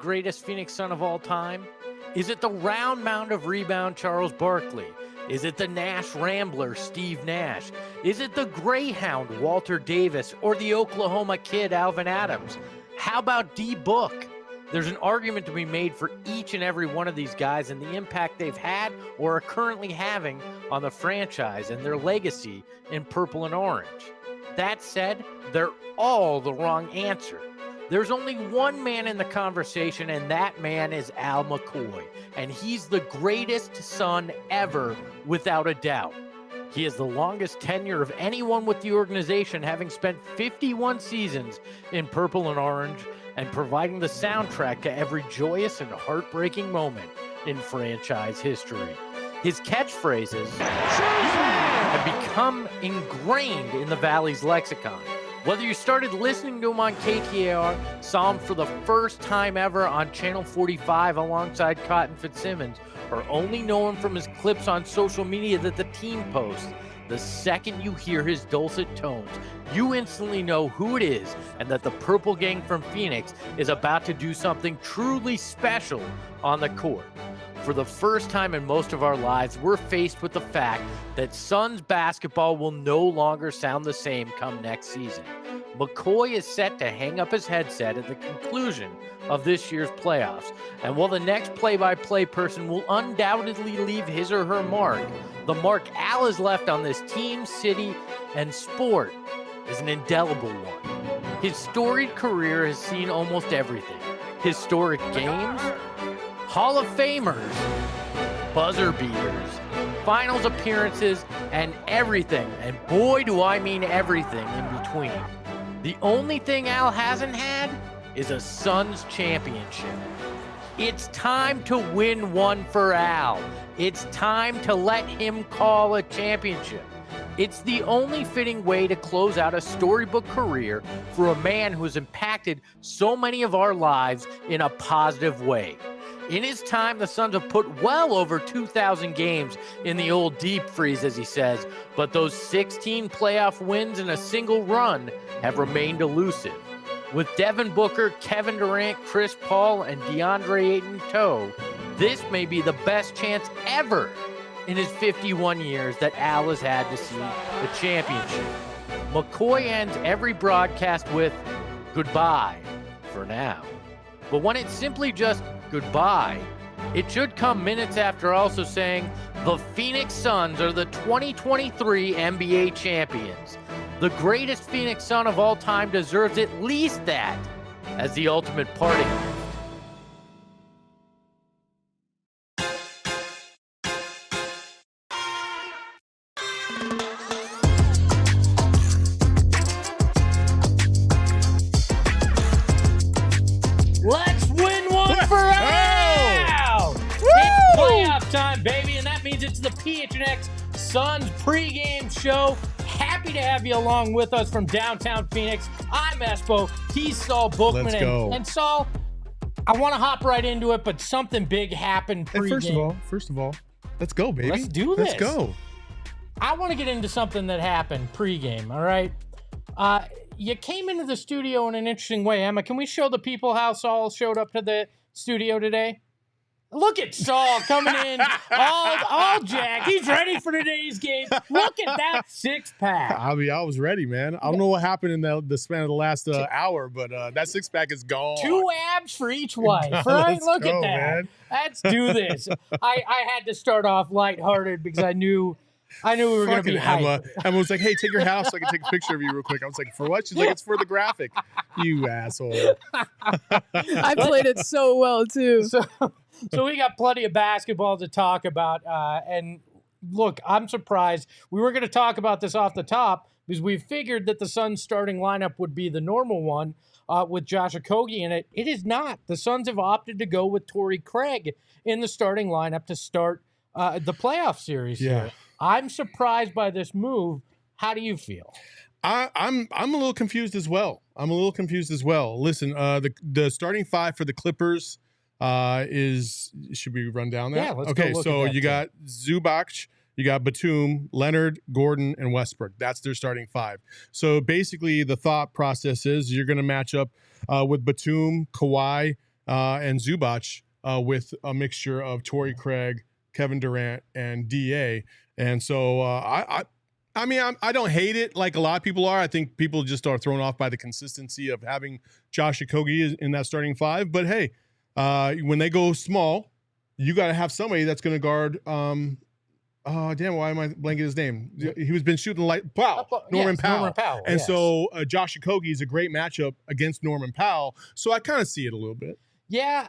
greatest Phoenix Sun of all time? Is it the round mound of rebound Charles Barkley? Is it the Nash Rambler Steve Nash? Is it the Greyhound Walter Davis or the Oklahoma Kid Alvin Adams? How about D Book? There's an argument to be made for each and every one of these guys and the impact they've had or are currently having on the franchise and their legacy in purple and orange. That said, they're all the wrong answer. There's only one man in the conversation, and that man is Al McCoy, and he's the greatest Sun ever, without a doubt. He has the longest tenure of anyone with the organization, having spent 51 seasons in purple and orange and providing the soundtrack to every joyous and heartbreaking moment in franchise history. His catchphrases have become ingrained in the Valley's lexicon. Whether you started listening to him on KTAR, saw him for the first time ever on Channel 45 alongside Cotton Fitzsimmons, or only know him from his clips on social media that the team posts, the second you hear his dulcet tones, you instantly know who it is and that the Purple Gang from Phoenix is about to do something truly special on the court. For the first time in most of our lives, we're faced with the fact that Suns basketball will no longer sound the same come next season. McCoy is set to hang up his headset at the conclusion of this year's playoffs, and while the next play-by-play person will undoubtedly leave his or her mark, the mark Al has left on this team, city, and sport is an indelible one. His storied career has seen almost everything. Historic games, Hall of Famers, buzzer beaters, finals appearances, and everything, and boy do I mean everything in between. The only thing Al hasn't had is a Suns championship. It's time to win one for Al. It's time to let him call a championship. It's the only fitting way to close out a storybook career for a man who has impacted so many of our lives in a positive way. In his time, the Suns have put well over 2,000 games in the old deep freeze, as he says, but those 16 playoff wins in a single run have remained elusive. With Devin Booker, Kevin Durant, Chris Paul, and DeAndre Ayton tow, this may be the best chance ever in his 51 years that Al has had to see the championship. McCoy ends every broadcast with goodbye for now. But when it's simply just goodbye, it should come minutes after also saying the Phoenix Suns are the 2023 NBA champions. The greatest Phoenix Sun of all time deserves at least that as the ultimate parting gift. Let's win one for Al! It's playoff time, baby, and that means it's the PHNX Suns pregame show. Happy to have you along with us from downtown Phoenix. I'm Espo. He's Saul Bookman. Let's go. And Saul, I want to hop right into it, but something big happened pregame. Hey, first of all, let's go, baby. Let's do this. Let's go. I want to get into something that happened pregame, all right? You came into the studio in an interesting way. Emma, can we show the people how Saul showed up to the studio today? Look at Saul coming in all jacked. He's ready for today's game. Look at that six-pack. I mean, I was ready, man. I don't know what happened in the span of the last hour, but that six-pack is gone. 2 abs for each wife, right? Look at that. Man. Let's do this. I had to start off lighthearted because I knew we were going to be hyped. Emma was like, hey, take your hat off so I can take a picture of you real quick. I was like, for what? She's like, it's for the graphic. You asshole. I played it so well, too. So we got plenty of basketball to talk about. And look, I'm surprised. We were going to talk about this off the top because we figured that the Suns starting lineup would be the normal one with Josh Okogie in it. It is not. The Suns have opted to go with Torrey Craig in the starting lineup to start the playoff series here. I'm surprised by this move. How do you feel? I'm a little confused as well. Listen, the starting five for the Clippers should we run down that? Yeah, let's go. Okay, so you got Zubac, you got Batum, Leonard, Gordon, and Westbrook. That's their starting five. So basically the thought process is you're going to match up with Batum, Kawhi, and Zubac with a mixture of Torrey Craig, Kevin Durant, and DA. And so I mean, I don't hate it like a lot of people are. I think people just are thrown off by the consistency of having Josh Okogie in that starting five. But hey, when they go small, you got to have somebody that's going to guard. Oh, damn, why am I blanking his name? He was been shooting like Powell, Norman Powell. Norman Powell. And yes. so Josh Okogie is a great matchup against Norman Powell. So I kind of see it a little bit. Yeah,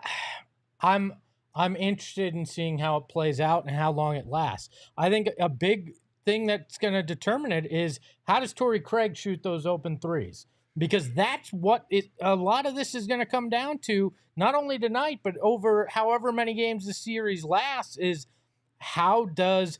I'm interested in seeing how it plays out and how long it lasts. I think a big thing that's going to determine it is how does Torrey Craig shoot those open threes? Because that's what a lot of this is going to come down to, not only tonight, but over however many games the series lasts, is how does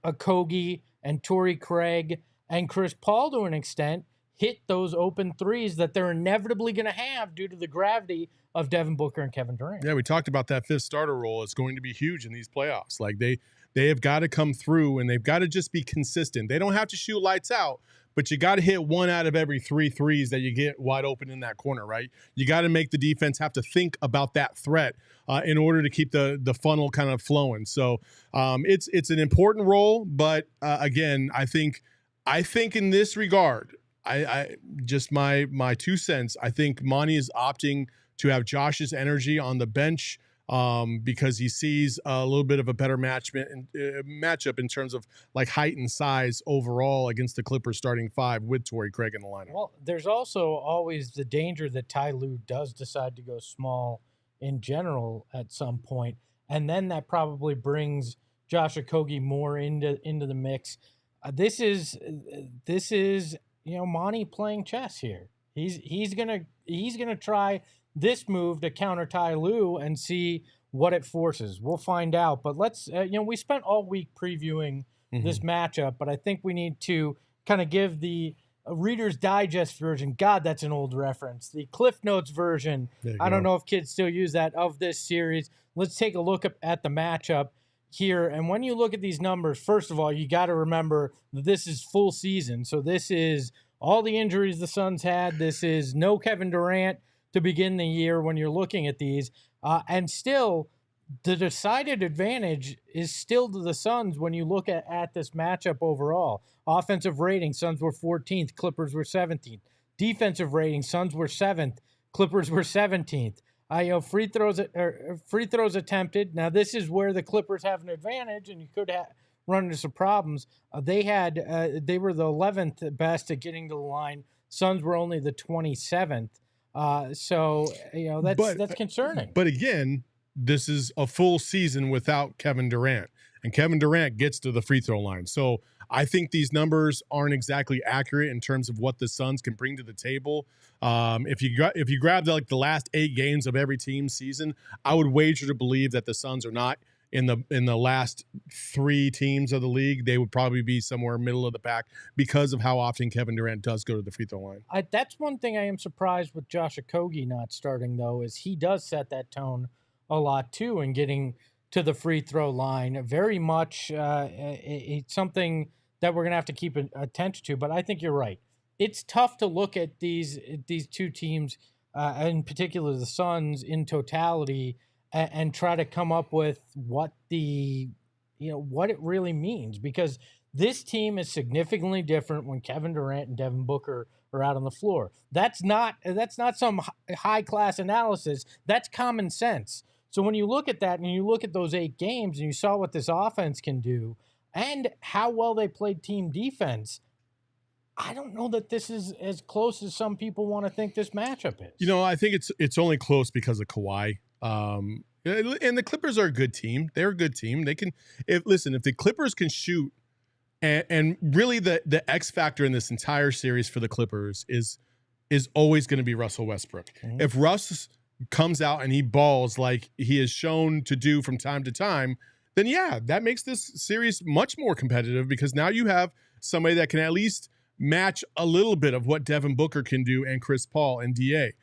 Okogie and Torrey Craig and Chris Paul, to an extent, hit those open threes that they're inevitably going to have due to the gravity of Devin Booker and Kevin Durant. Yeah, we talked about that fifth starter role. It's going to be huge in these playoffs. Like they have got to come through, and they've got to just be consistent. They don't have to shoot lights out, but you got to hit 1 out of every 3 threes that you get wide open in that corner, right? You got to make the defense have to think about that threat in order to keep the funnel kind of flowing. So it's an important role, but again, I think in this regard, I just my 2 cents. I think Monty is opting to have Josh's energy on the bench because he sees a little bit of a better matchup in terms of like height and size overall against the Clippers starting 5 with Torrey Craig in the lineup. Well, there's also always the danger that Ty Lue does decide to go small in general at some point, and then that probably brings Josh Okogie more into the mix. This is Monty playing chess here. He's gonna try this move to counter Ty Lue and see what it forces. We'll find out. But let's we spent all week previewing this matchup, but I think we need to kind of give the Reader's Digest version. God, that's an old reference. The Cliff Notes version. I don't know if kids still use that of this series. Let's take a look at the matchup here. And when you look at these numbers, first of all, you got to remember that this is full season. So this is all the injuries the Suns had. This is no Kevin Durant to begin the year when you're looking at these. And still, the decided advantage is still to the Suns when you look at this matchup overall. Offensive rating, Suns were 14th, Clippers were 17th. Defensive rating, Suns were 7th, Clippers were 17th. Free throws attempted. Now, this is where the Clippers have an advantage, and you could run into some problems. They were the 11th best at getting to the line. Suns were only the 27th. So that's concerning. But again, this is a full season without Kevin Durant, and Kevin Durant gets to the free throw line. So I think these numbers aren't exactly accurate in terms of what the Suns can bring to the table. If you grab the last 8 games of every team's season, I would wager to believe that the Suns are not in the last 3 teams of the league. They would probably be somewhere middle of the pack because of how often Kevin Durant does go to the free throw line. That's one thing I am surprised with Josh Okogie not starting, though, is he does set that tone a lot too in getting to the free throw line. Very much it's something that we're going to have to keep attention to. But I think you're right. It's tough to look at these 2 teams, in particular the Suns, in totality and try to come up with what what it really means, because this team is significantly different when Kevin Durant and Devin Booker are out on the floor. That's not some high class analysis. That's common sense. So when you look at that and you look at those 8 games and you saw what this offense can do and how well they played team defense, I don't know that this is as close as some people want to think this matchup is. I think it's only close because of Kawhi. And the Clippers are a good team. They're a good team. They can, if the Clippers can shoot, and really the X factor in this entire series for the Clippers is always going to be Russell Westbrook. Mm-hmm. If Russ comes out and he balls like he is shown to do from time to time, then yeah, that makes this series much more competitive, because now you have somebody that can at least match a little bit of what Devin Booker can do and Chris Paul and DA.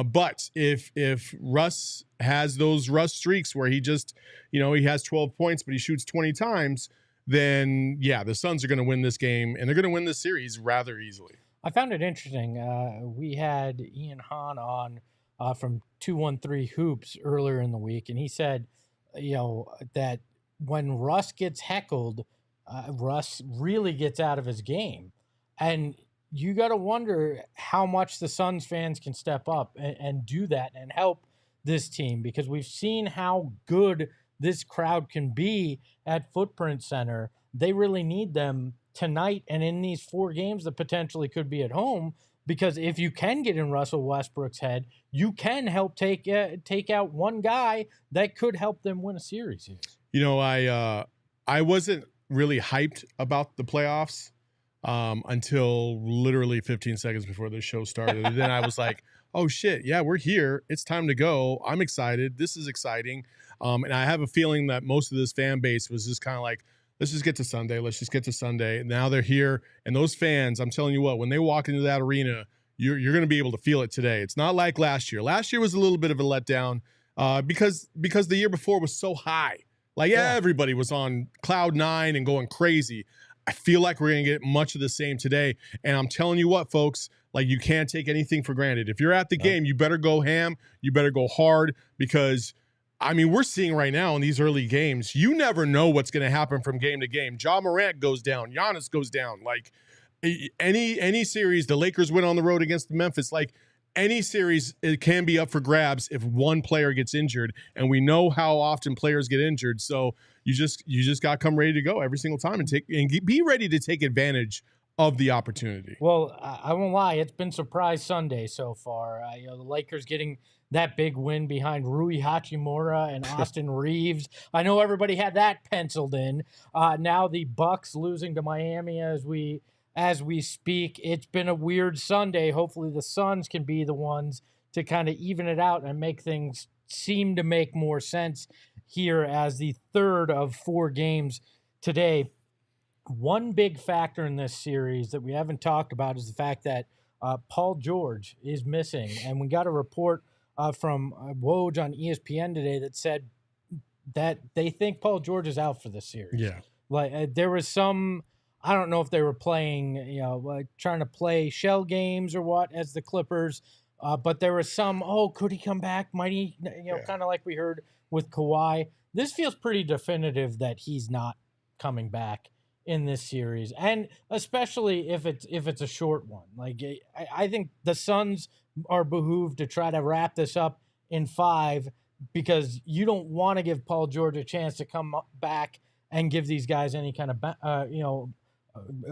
But if Russ has those Russ streaks where he just, he has 12 points, but he shoots 20 times, then yeah, the Suns are going to win this game, and they're going to win this series rather easily. I found it interesting. We had Ian Hahn on from 213 Hoops earlier in the week, and he said, that when Russ gets heckled, Russ really gets out of his game. And you got to wonder how much the Suns fans can step up and do that and help this team, because we've seen how good this crowd can be at Footprint Center. They really need them tonight and in these 4 games that potentially could be at home, because if you can get in Russell Westbrook's head, you can help take out one guy that could help them win a series here. I wasn't really hyped about the playoffs until literally 15 seconds before the show started. And then I was like, oh shit, yeah, we're here. It's time to go. I'm excited. This is exciting. And I have a feeling that most of this fan base was just kind of like, let's just get to Sunday. Let's just get to Sunday. And now they're here. And those fans, I'm telling you what, when they walk into that arena, you're going to be able to feel it today. It's not like last year. Last year was a little bit of a letdown because the year before was so high. Like everybody was on cloud 9 and going crazy. I feel like we're going to get much of the same today. And I'm telling you what, folks, like, you can't take anything for granted. If you're at the game, you better go ham. You better go hard, because I mean, we're seeing right now in these early games, you never know what's going to happen from game to game. Ja Morant goes down. Giannis goes down. Like, any series, the Lakers win on the road against Memphis, like, any series, it can be up for grabs if one player gets injured, and we know how often players get injured. So you just got to come ready to go every single time and be ready to take advantage of the opportunity. Well, I won't lie, it's been surprise Sunday so far. The Lakers getting that big win behind Rui Hachimura and Austin Reeves. I know everybody had that penciled in. Now the Bucks losing to Miami as we speak. It's been a weird Sunday. Hopefully the Suns can be the ones to kind of even it out and make things seem to make more sense here as the third of 4 games today. One big factor in this series that we haven't talked about is the fact that Paul George is missing. And we got a report from Woj on ESPN today that said that they think Paul George is out for this series. Yeah. Like there was some, I don't know if they were playing, like trying to play shell games or what as the Clippers, but there was some, could he come back? Might he, kind of like we heard with Kawhi. This feels pretty definitive that he's not coming back in this series, and especially if it's a short one. Like, I think the Suns are behooved to try to wrap this up in 5, because you don't want to give Paul George a chance to come back and give these guys any kind of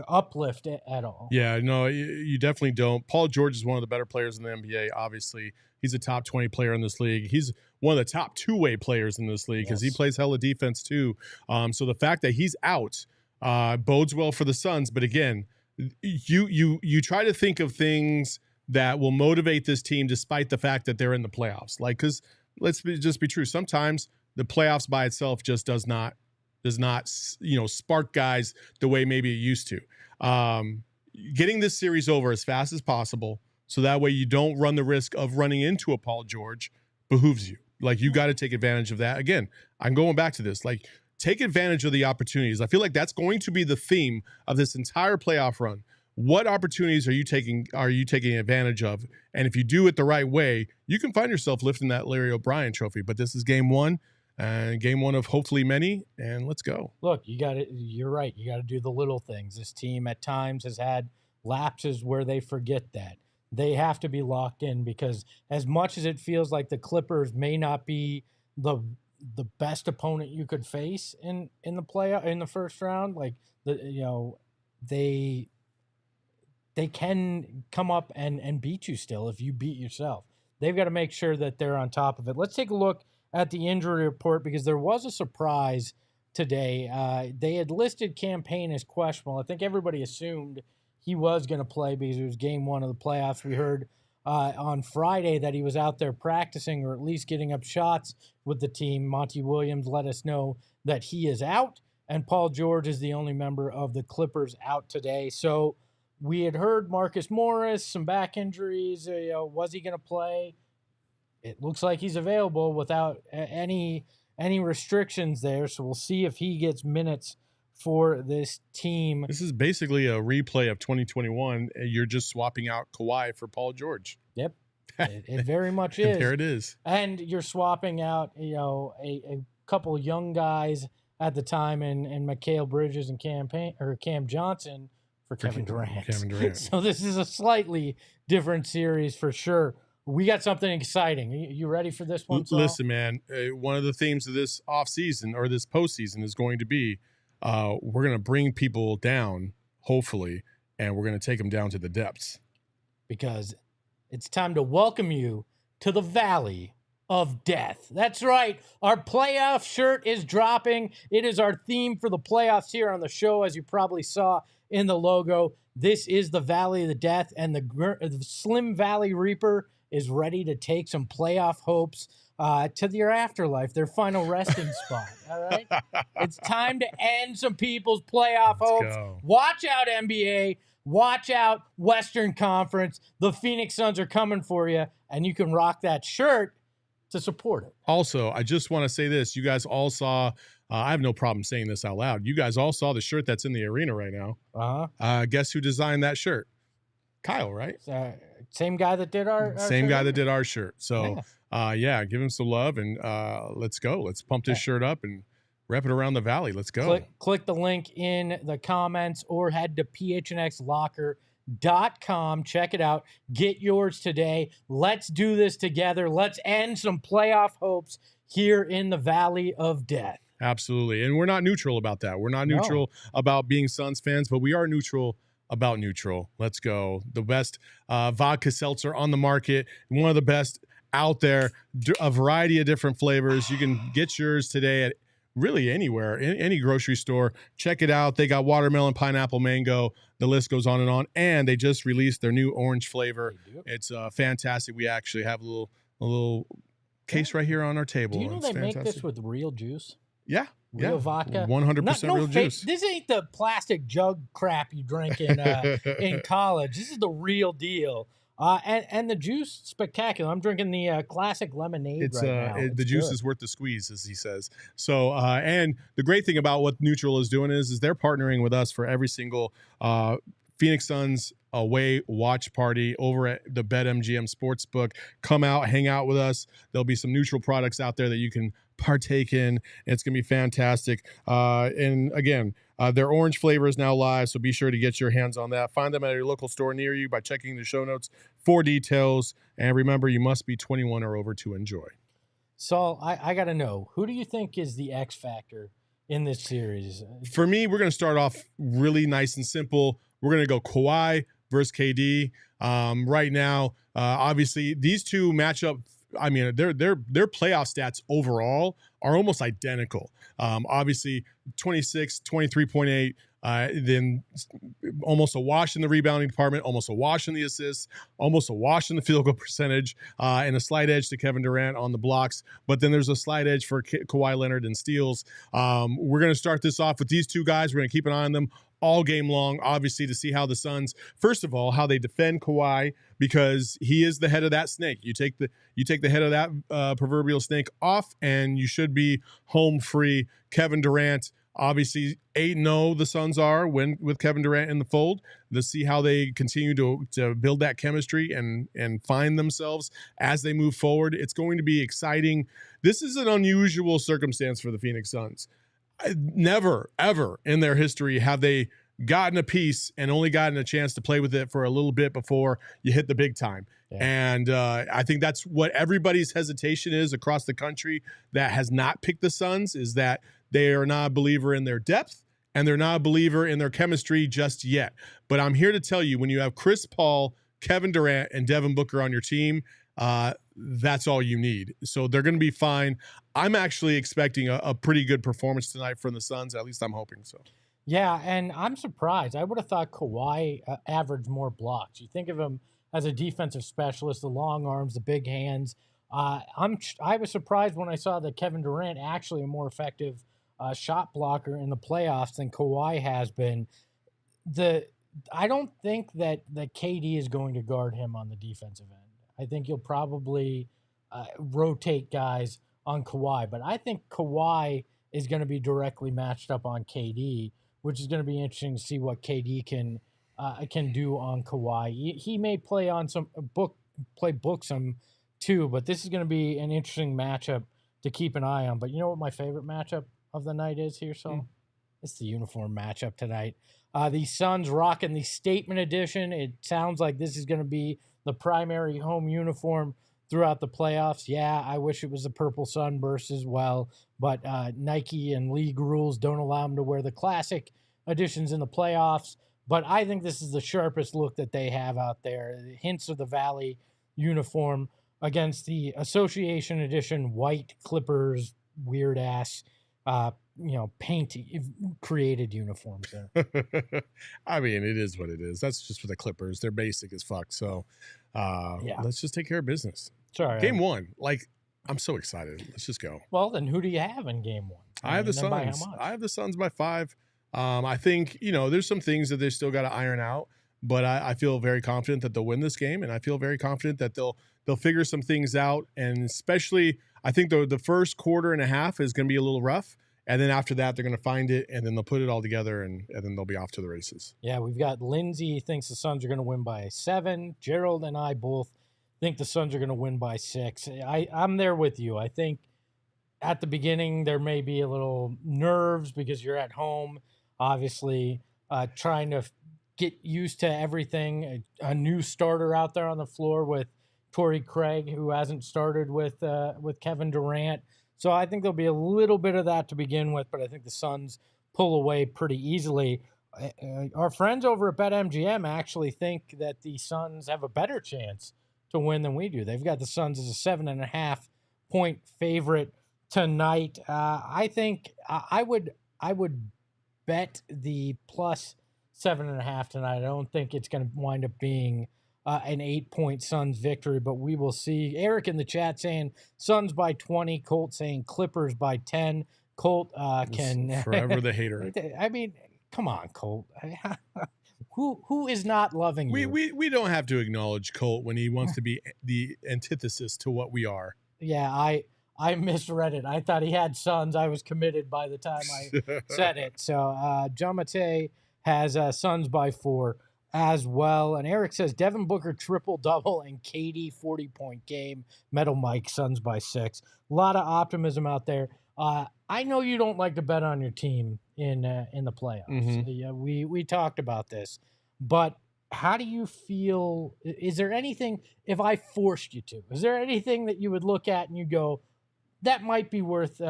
uplift at all. Yeah, no, you definitely don't. Paul George is one of the better players in the NBA. Obviously, he's a top 20 player in this league. He's one of the top 2-way players in this league because he plays hella defense too. So the fact that he's out bodes well for the Suns. But again, you try to think of things that will motivate this team despite the fact that they're in the playoffs. Like, because just be true. Sometimes the playoffs by itself just does not spark guys the way maybe it used to. Getting this series over as fast as possible, so that way you don't run the risk of running into a Paul George, behooves you. Like, you got to take advantage of that. Again, I'm going back to this. Like, take advantage of the opportunities. I feel like that's going to be the theme of this entire playoff run. What opportunities are you taking advantage of? And if you do it the right way, you can find yourself lifting that Larry O'Brien trophy. But this is game 1. And game 1 of hopefully many, and let's go. Look, you're right. You got to do the little things. This team at times has had lapses where they forget that. They have to be locked in, because as much as it feels like the Clippers may not be the best opponent you could face in the playoff in the first round, like they can come up and beat you still if you beat yourself. They've got to make sure that they're on top of it. Let's take a look at the injury report, because there was a surprise today. They had listed Campaign as questionable. I think everybody assumed he was going to play because it was game 1 of the playoffs. We heard on Friday that he was out there practicing, or at least getting up shots with the team. Monty Williams let us know that he is out, and Paul George is the only member of the Clippers out today. So we had heard Marcus Morris, some back injuries. Was he going to play? It looks like he's available without any restrictions there. So we'll see if he gets minutes for this team. This is basically a replay of 2021. You're just swapping out Kawhi for Paul George. Yep. It very much And is. there it is. And you're swapping out, a couple young guys at the time in Mikal Bridges and Cam Johnson for Kevin Durant. Kevin Durant. So this is a slightly different series for sure. We got something exciting. You ready for this one, Saul? Listen, man, one of the themes of this offseason or this postseason is going to be we're going to bring people down, hopefully, and we're going to take them down to the depths. Because it's time to welcome you to the Valley of Death. That's right. Our playoff shirt is dropping. It is our theme for the playoffs here on the show, as you probably saw in the logo. This is the Valley of the Death, and the Slim Valley Reaper is ready to take some playoff hopes to their afterlife, their final resting spot. All right? It's time to end some people's playoff hopes. Go. Watch out, NBA. Watch out, Western Conference. The Phoenix Suns are coming for you, and you can rock that shirt to support it. Also, I just want to say this. You guys all saw, I have no problem saying this out loud. You guys all saw the shirt that's in the arena right now. Uh-huh. Guess who designed that shirt? Kyle, right? Same guy that did our Same shirt? guy that did our shirt. So, give him some love, and let's go. Let's pump this shirt up and rep it around the Valley. Let's go. Click the link in the comments or head to phnxlocker.com. Check it out. Get yours today. Let's do this together. Let's end some playoff hopes here in the Valley of Death. Absolutely. And we're not neutral about that. We're not neutral about being Suns fans, but we are neutral about neutral. Let's go. The best vodka seltzer on the market, one of the best out there, a variety of different flavors. You can get yours today at really anywhere, in any grocery store. Check it out. They got watermelon, pineapple, mango. The list goes on. And they just released their new orange flavor. It's fantastic. We actually have a little case right here on our table. Do you know it's they fantastic. make this with real juice? Yeah. Real vodka? 100% real juice. This ain't the plastic jug crap you drink in college. This is the real deal. And the juice, spectacular. I'm drinking the classic lemonade right now. The juice is worth the squeeze, as he says. So, and the great thing about what Neutral is doing is they're partnering with us for every single Phoenix Suns away watch party over at the BetMGM Sportsbook. Come out, hang out with us. There'll be some Neutral products out there that you can partake in. It's going to be fantastic. And again, their orange flavor is now live, so be sure to get your hands on that. Find them at your local store near you by checking the show notes for details. And remember, you must be 21 or over to enjoy. Saul, I got to know, who do you think is the X factor in this series? For me, we're going to start off really nice and simple. We're going to go Kawhi versus KD. Right now, obviously, these two match up. I mean, their playoff stats overall are almost identical. Obviously, 26, 23.8, then almost a wash in the rebounding department, almost a wash in the assists, almost a wash in the field goal percentage, and a slight edge to Kevin Durant on the blocks. But then there's a slight edge for Kawhi Leonard and steals. We're going to start this off with these two guys. We're going to keep an eye on them all game long, obviously, to see how the Suns, first of all, how they defend Kawhi, because he is the head of that snake. You take the head of that proverbial snake off, and you should be home free. Kevin Durant, obviously 8-0 the Suns are with Kevin Durant in the fold. Let's see how they continue to build that chemistry and find themselves as they move forward. It's going to be exciting. This is an unusual circumstance for the Phoenix Suns. Never, ever in their history have they gotten a piece and only gotten a chance to play with it for a little bit before you hit the big time. Yeah. And I think that's what everybody's hesitation is across the country that has not picked the Suns, is that they are not a believer in their depth and they're not a believer in their chemistry just yet. But I'm here to tell you, when you have Chris Paul, Kevin Durant, and Devin Booker on your team, that's all you need. So they're going to be fine. I'm actually expecting a pretty good performance tonight from the Suns. At least I'm hoping so. Yeah, and I'm surprised. I would have thought Kawhi averaged more blocks. You think of him as a defensive specialist, the long arms, the big hands. I was surprised when I saw that Kevin Durant actually a more effective shot blocker in the playoffs than Kawhi has been. I don't think that KD is going to guard him on the defensive end. I think you'll probably rotate guys on Kawhi, but I think Kawhi is going to be directly matched up on KD, which is going to be interesting to see what KD can do on Kawhi. He may play on some play book some too. But this is going to be an interesting matchup to keep an eye on. But you know what my favorite matchup of the night is here, so it's the uniform matchup tonight. The Suns rocking the Statement Edition. It sounds like this is going to be the primary home uniform throughout the playoffs. Yeah, I wish it was the purple sunburst as well, but Nike and league rules don't allow them to wear the classic editions in the playoffs. But I think this is the sharpest look that they have out there. The hints of the Valley uniform against the Association Edition white Clippers weird ass paint created uniforms there. I mean, it is what it is. That's just for the Clippers. They're basic as fuck. So let's just take care of business. Sorry. Game one. Like, I'm so excited. Let's just go. Well, then who do you have in game one? I have the Suns. I have the Suns by 5. I think, there's some things that they still got to iron out, but I feel very confident that they'll win this game, and I feel very confident that they'll figure some things out, and especially I think the first quarter and a half is going to be a little rough, and then after that they're going to find it, and then they'll put it all together, and then they'll be off to the races. Yeah, we've got Lindsay thinks the Suns are going to win by 7. Gerald and I both think the Suns are going to win by 6. I'm there with you. I think at the beginning there may be a little nerves because you're at home, obviously trying to get used to everything. A new starter out there on the floor with Torrey Craig, who hasn't started with Kevin Durant. So I think there'll be a little bit of that to begin with, but I think the Suns pull away pretty easily. Our friends over at BetMGM actually think that the Suns have a better chance to win than we do. They've got the Suns as a 7.5 point favorite tonight. I think I would bet the plus 7.5 tonight. I don't think it's going to wind up being an 8-point Suns victory, but we will see. Eric in the chat saying Suns by 20. Colt saying Clippers by 10. Colt can forever the hater. I mean, come on, Colt. Who is not loving you? We don't have to acknowledge Colt when he wants to be the antithesis to what we are. Yeah, I misread it. I thought he had Suns. I was committed by the time I said it. So Jamate has Suns by 4 as well. And Eric says Devin Booker triple-double and KD 40-point game. Metal Mike, Suns by 6. A lot of optimism out there. I know you don't like to bet on your team in the playoffs. Mm-hmm. Yeah, we talked about this. But how do you feel? Is there anything, if I forced you to, is there anything that you would look at and you go, that might be worth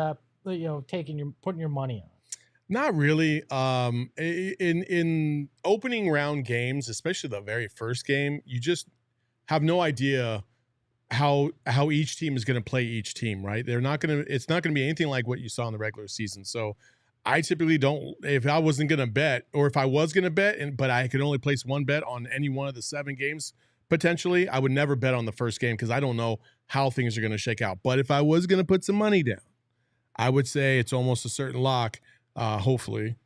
putting your money on? Not really. In opening round games, especially the very first game, you just have no idea how each team is going to play each team, right? It's not going to be anything like what you saw in the regular season. So I typically don't, if I wasn't going to bet, or if I was going to bet, but I could only place one bet on any one of the 7 games, potentially, I would never bet on the first game because I don't know how things are going to shake out. But if I was going to put some money down, I would say it's almost a certain lock, hopefully,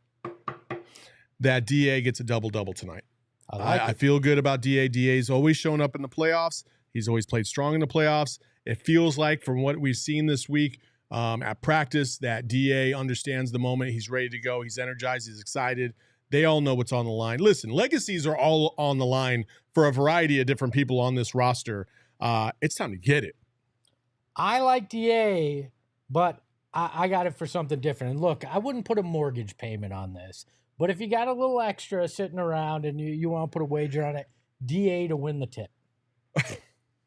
that DA gets a double-double tonight. I feel good about DA. DA's always shown up in the playoffs. He's always played strong in the playoffs. It feels like, from what we've seen this week at practice, that DA understands the moment. He's ready to go. He's energized. He's excited. They all know what's on the line. Listen, legacies are all on the line for a variety of different people on this roster. It's time to get it. I like DA, but I got it for something different. And look, I wouldn't put a mortgage payment on this, but if you got a little extra sitting around and you want to put a wager on it, DA to win the tip.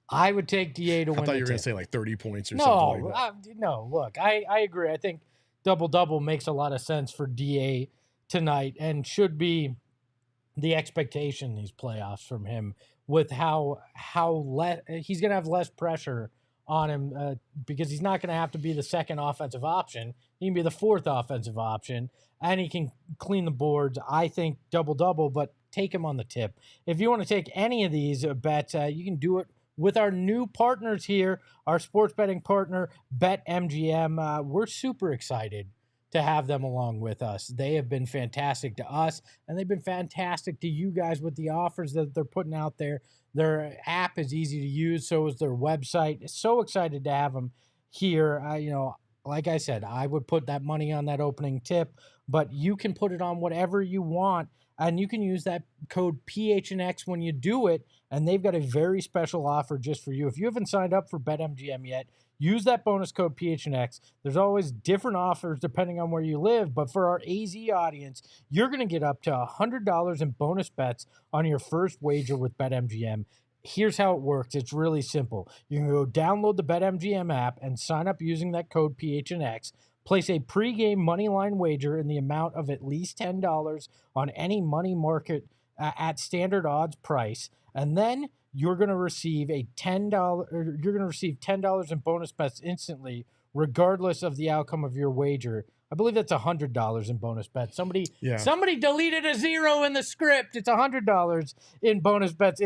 I would take DA to win the tip. I thought you were going to say like 30 points or something like that. No, look, I agree. I think double-double makes a lot of sense for DA tonight and should be the expectation these playoffs from him, with how he's going to have less pressure on him because he's not going to have to be the second offensive option. He can be the 4th offensive option, and he can clean the boards. I think double-double, but take him on the tip. If you want to take any of these bets, you can do it with our new partners here, our sports betting partner, BetMGM. We're super excited to have them along with us. They have been fantastic to us, and they've been fantastic to you guys with the offers that they're putting out there. Their app is easy to use, so is their website. So excited to have them here. Like I said, I would put that money on that opening tip. but you can put it on whatever you want, and you can use that code PHNX when you do it, and they've got a very special offer just for you. If you haven't signed up for BetMGM yet, use that bonus code PHNX. There's always different offers depending on where you live, but for our AZ audience, you're going to get up to $100 in bonus bets on your first wager with BetMGM. Here's how it works. It's really simple. You can go download the BetMGM app and sign up using that code PHNX. Place a pregame moneyline wager in the amount of at least $10 on any money market at standard odds price, and then you're going to receive $10 in bonus bets instantly, regardless of the outcome of your wager. I believe that's $100 in bonus bets. Somebody deleted a zero in the script. It's $100 in bonus bets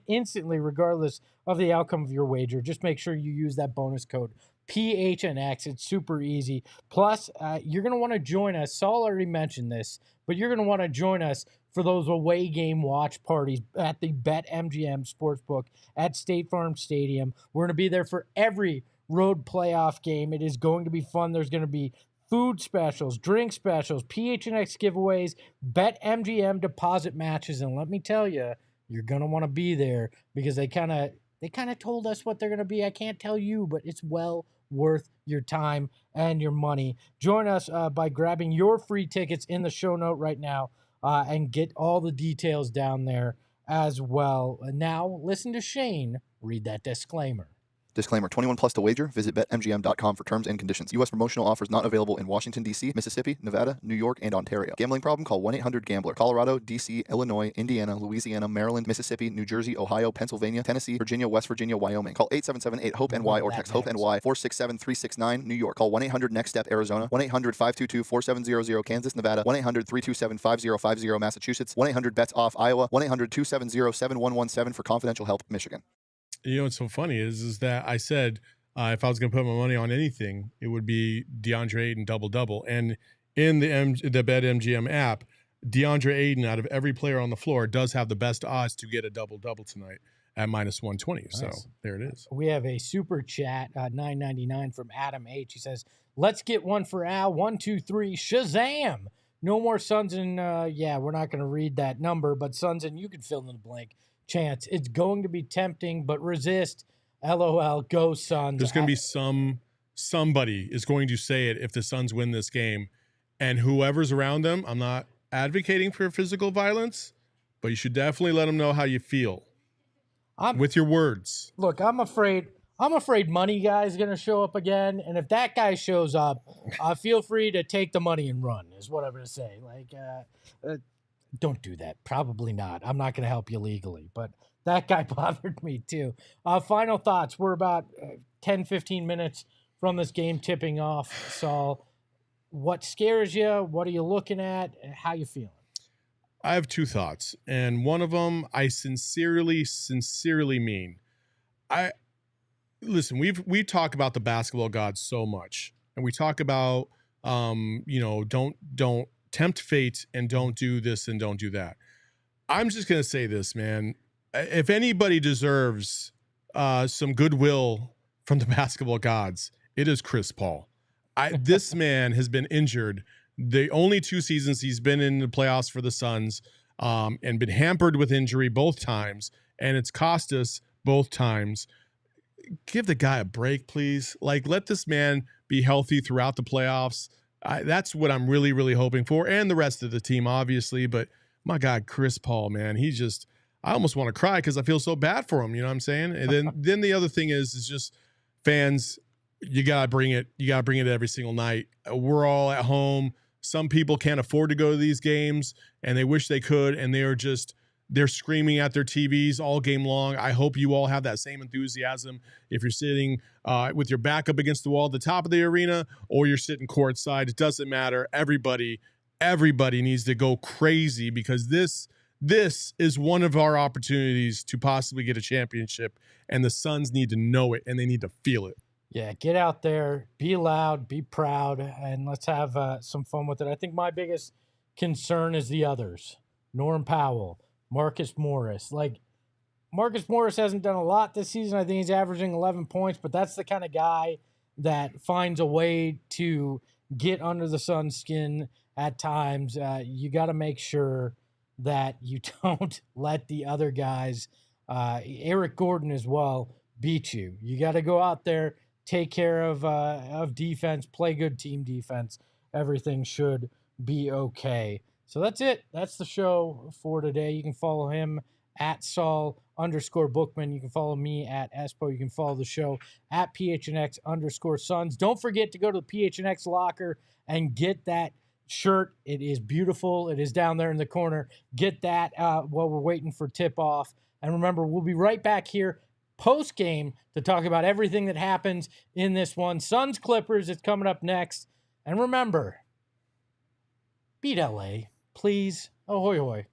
instantly, regardless of the outcome of your wager. Just make sure you use that bonus code PHNX. It's super easy. Plus, you're going to want to join us. Saul already mentioned this, but you're going to want to join us for those away game watch parties at the BetMGM Sportsbook at State Farm Stadium. We're going to be there for every road playoff game. It is going to be fun. There's going to be food specials, drink specials, PHNX giveaways, BetMGM deposit matches, and let me tell you, you're going to want to be there because they kind of told us what they're going to be. I can't tell you, but it's well worth your time and your money. Join us by grabbing your free tickets in the show note right now and get all the details down there as well. Now, listen to Shane read that disclaimer. Disclaimer, 21 plus to wager. Visit BetMGM.com for terms and conditions. U.S. promotional offers not available in Washington, D.C., Mississippi, Nevada, New York, and Ontario. Gambling problem? Call 1-800-GAMBLER. Colorado, D.C., Illinois, Indiana, Louisiana, Maryland, Mississippi, New Jersey, Ohio, Pennsylvania, Tennessee, Virginia, West Virginia, Wyoming. Call 877-8-HOPE-NY or text HOPE-NY 467-369, New York. Call 1-800-NEXT-STEP, Arizona. 1-800-522-4700, Kansas, Nevada. 1-800-327-5050, Massachusetts. 1-800-BETS-OFF, Iowa. 1-800-270-7117 for confidential help, Michigan. You know what's so funny is that I said if I was going to put my money on anything, it would be DeAndre Ayton double-double. And in the BetMGM app, DeAndre Ayton, out of every player on the floor, does have the best odds to get a double-double tonight at -120. Nice. So there it is. We have a super chat, $9.99 from Adam H. He says, let's get one for Al. 1, 2, 3, Shazam! No more Suns and, we're not going to read that number, but Suns and you can fill in the blank. Chance. It's going to be tempting, but resist. LOL. Go Suns. There's going to be somebody is going to say it if the Suns win this game, and whoever's around them. I'm not advocating for physical violence, but you should definitely let them know how you feel with your words. Look, I'm afraid Money Guy is going to show up again, and if that guy shows up, feel free to take the money and run. Is what I'm going to say. Don't do that. Probably not. I'm not going to help you legally, but that guy bothered me too. Final thoughts. We're about 10, 15 minutes from this game tipping off. Saul, what scares you? What are you looking at? How you feeling? I have two thoughts, and one of them I sincerely mean. Listen, we talk about the basketball gods so much, and we talk about don't tempt fate and don't do this and don't do that. I'm just going to say this, man. If anybody deserves some goodwill from the basketball gods, it is Chris Paul. This man has been injured the only 2 seasons he's been in the playoffs for the Suns and been hampered with injury both times, and it's cost us both times. Give the guy a break, please. Let this man be healthy throughout the playoffs. That's what I'm really, really hoping for, and the rest of the team, obviously. But my God, Chris Paul, man, I almost want to cry because I feel so bad for him. You know what I'm saying? And then the other thing is just fans. You gotta bring it. You gotta bring it every single night. We're all at home. Some people can't afford to go to these games, and they wish they could, and they're screaming at their TVs all game long. I hope you all have that same enthusiasm. If you're sitting with your back up against the wall at the top of the arena, or you're sitting courtside, it doesn't matter. Everybody needs to go crazy because this is one of our opportunities to possibly get a championship, and the Suns need to know it, and they need to feel it. Yeah, get out there, be loud, be proud, and let's have some fun with it. I think my biggest concern is the others. Norm Powell, Marcus Morris. Marcus Morris hasn't done a lot this season. I think he's averaging 11 points, but that's the kind of guy that finds a way to get under the Suns' skin at times. You got to make sure that you don't let the other guys, Eric Gordon as well, beat you. You got to go out there, take care of defense, play good team defense. Everything should be okay. So that's it. That's the show for today. You can follow him at Saul_Bookman. You can follow me at Espo. You can follow the show at PHNX_Suns. Don't forget to go to the PHNX locker and get that shirt. It is beautiful. It is down there in the corner. Get that while we're waiting for tip-off. And remember, we'll be right back here post-game to talk about everything that happens in this one. Suns Clippers is coming up next. And remember, beat LA, please. Ahoy, hoy.